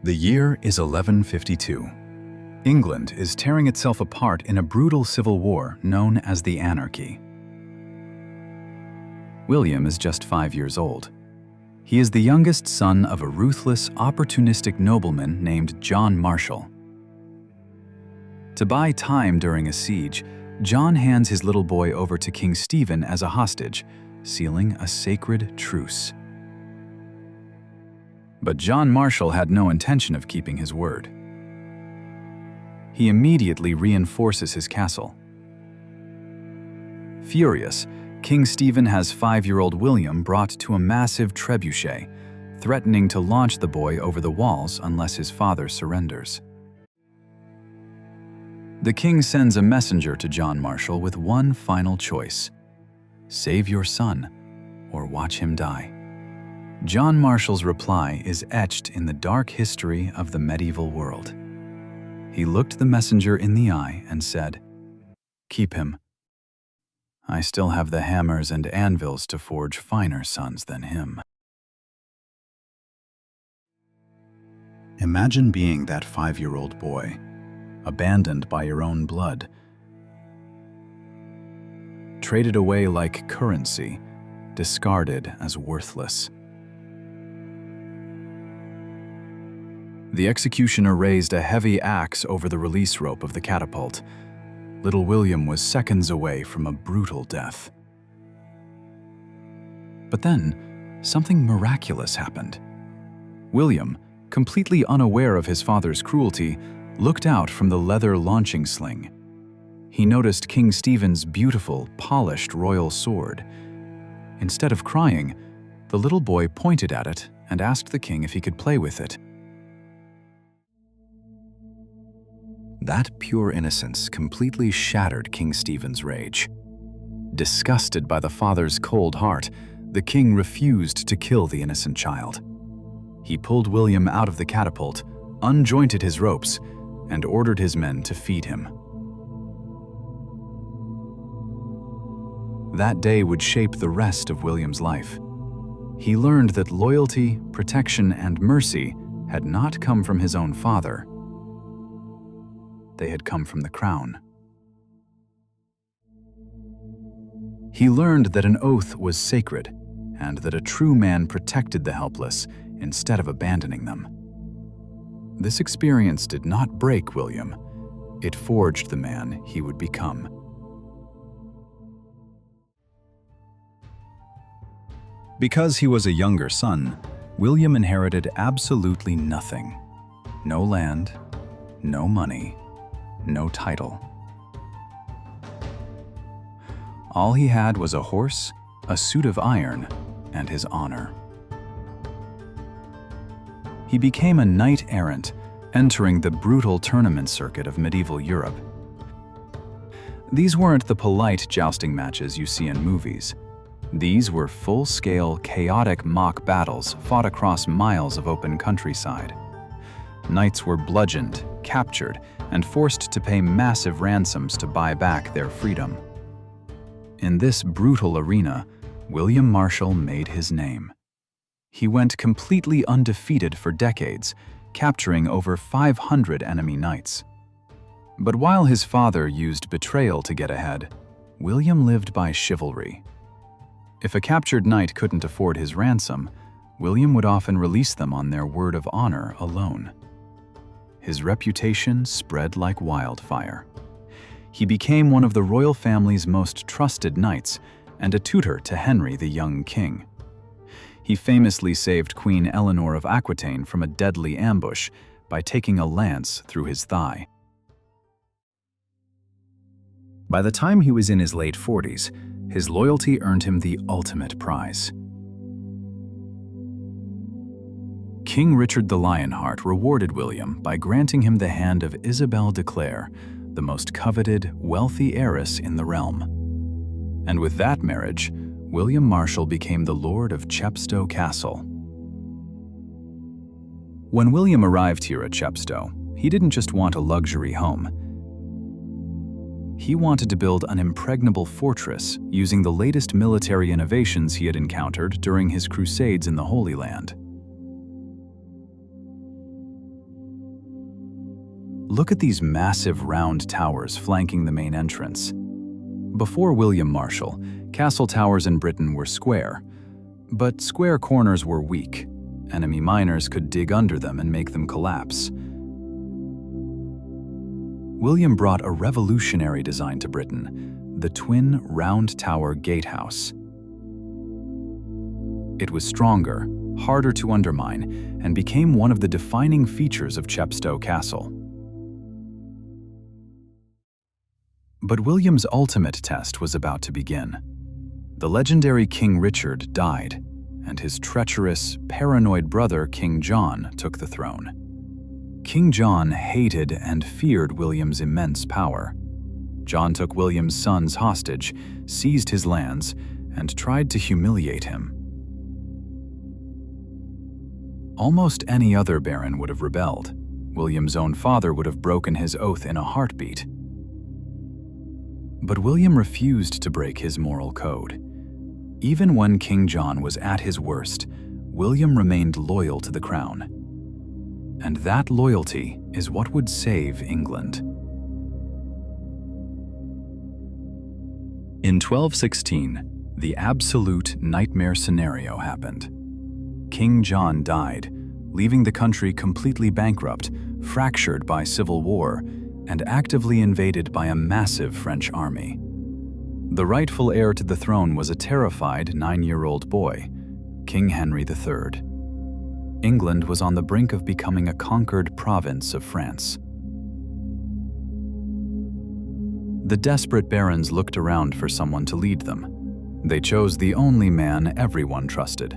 The year is 1152. England is tearing itself apart in a brutal civil war known as the Anarchy. William is just 5 years old. He is the youngest son of a ruthless, opportunistic nobleman named John Marshal. To buy time during a siege, John hands his little boy over to King Stephen as a hostage, sealing a sacred truce. But John Marshal had no intention of keeping his word. He immediately reinforces his castle. Furious, King Stephen has 5-year-old William brought to a massive trebuchet, threatening to launch the boy over the walls unless his father surrenders. The king sends a messenger to John Marshal with one final choice: save your son or watch him die. John Marshal's reply is etched in the dark history of the medieval world. He looked the messenger in the eye and said, "Keep him. I still have the hammers and anvils to forge finer sons than him." Imagine being that 5-year-old boy, abandoned by your own blood, traded away like currency, discarded as worthless. The executioner raised a heavy axe over the release rope of the catapult. Little William was seconds away from a brutal death. But then, something miraculous happened. William, completely unaware of his father's cruelty, looked out from the leather launching sling. He noticed King Stephen's beautiful, polished royal sword. Instead of crying, the little boy pointed at it and asked the king if he could play with it. That pure innocence completely shattered King Stephen's rage. Disgusted by the father's cold heart, the king refused to kill the innocent child. He pulled William out of the catapult, unjointed his ropes, and ordered his men to feed him. That day would shape the rest of William's life. He learned that loyalty, protection, and mercy had not come from his own father. They had come from the crown. He learned that an oath was sacred, and that a true man protected the helpless instead of abandoning them. This experience did not break William. It forged the man he would become. Because he was a younger son, William inherited absolutely nothing. No land, no money, no title. All he had was a horse, a suit of iron, and his honor. He became a knight-errant, entering the brutal tournament circuit of medieval Europe. These weren't the polite jousting matches you see in movies. These were full-scale, chaotic mock battles fought across miles of open countryside. Knights were bludgeoned, captured, and forced to pay massive ransoms to buy back their freedom. In this brutal arena, William Marshal made his name. He went completely undefeated for decades, capturing over 500 enemy knights. But while his father used betrayal to get ahead, William lived by chivalry. If a captured knight couldn't afford his ransom, William would often release them on their word of honor alone. His reputation spread like wildfire. He became one of the royal family's most trusted knights and a tutor to Henry the young king. He famously saved Queen Eleanor of Aquitaine from a deadly ambush by taking a lance through his thigh. By the time he was in his late 40s, his loyalty earned him the ultimate prize. King Richard the Lionheart rewarded William by granting him the hand of Isabel de Clare, the most coveted, wealthy heiress in the realm. And with that marriage, William Marshal became the Lord of Chepstow Castle. When William arrived here at Chepstow, he didn't just want a luxury home. He wanted to build an impregnable fortress using the latest military innovations he had encountered during his crusades in the Holy Land. Look at these massive round towers flanking the main entrance. Before William Marshal, castle towers in Britain were square, but square corners were weak. Enemy miners could dig under them and make them collapse. William brought a revolutionary design to Britain, the twin round tower gatehouse. It was stronger, harder to undermine, and became one of the defining features of Chepstow Castle. But William's ultimate test was about to begin. The legendary King Richard died, and his treacherous, paranoid brother King John took the throne. King John hated and feared William's immense power. John took William's sons hostage, seized his lands, and tried to humiliate him. Almost any other baron would have rebelled. William's own father would have broken his oath in a heartbeat. But William refused to break his moral code. Even when King John was at his worst, William remained loyal to the crown. And that loyalty is what would save England. In 1216, the absolute nightmare scenario happened. King John died, leaving the country completely bankrupt, fractured by civil war, and actively invaded by a massive French army. The rightful heir to the throne was a terrified 9-year-old boy, King Henry III. England was on the brink of becoming a conquered province of France. The desperate barons looked around for someone to lead them. They chose the only man everyone trusted,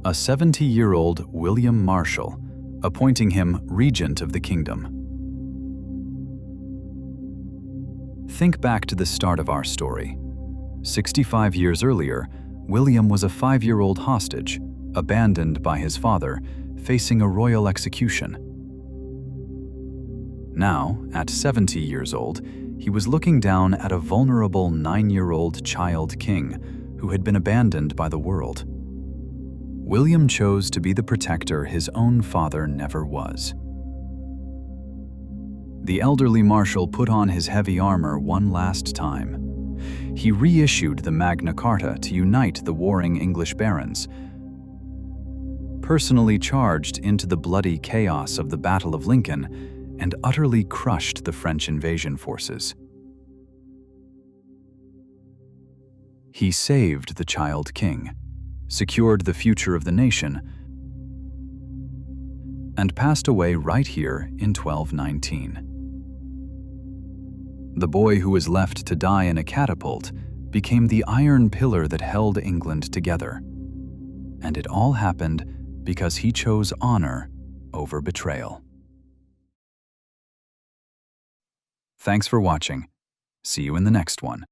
a 70-year-old William Marshal, appointing him Regent of the Kingdom. Think back to the start of our story. 65 years earlier, William was a 5-year-old hostage, abandoned by his father, facing a royal execution. Now, at 70 years old, he was looking down at a vulnerable 9-year-old child king who had been abandoned by the world. William chose to be the protector his own father never was. The elderly Marshal put on his heavy armor one last time. He reissued the Magna Carta to unite the warring English barons, personally charged into the bloody chaos of the Battle of Lincoln, and utterly crushed the French invasion forces. He saved the child king, secured the future of the nation, and passed away right here in 1219. The boy who was left to die in a catapult became the iron pillar that held England together. And it all happened because he chose honor over betrayal. Thanks for watching. See you in the next one.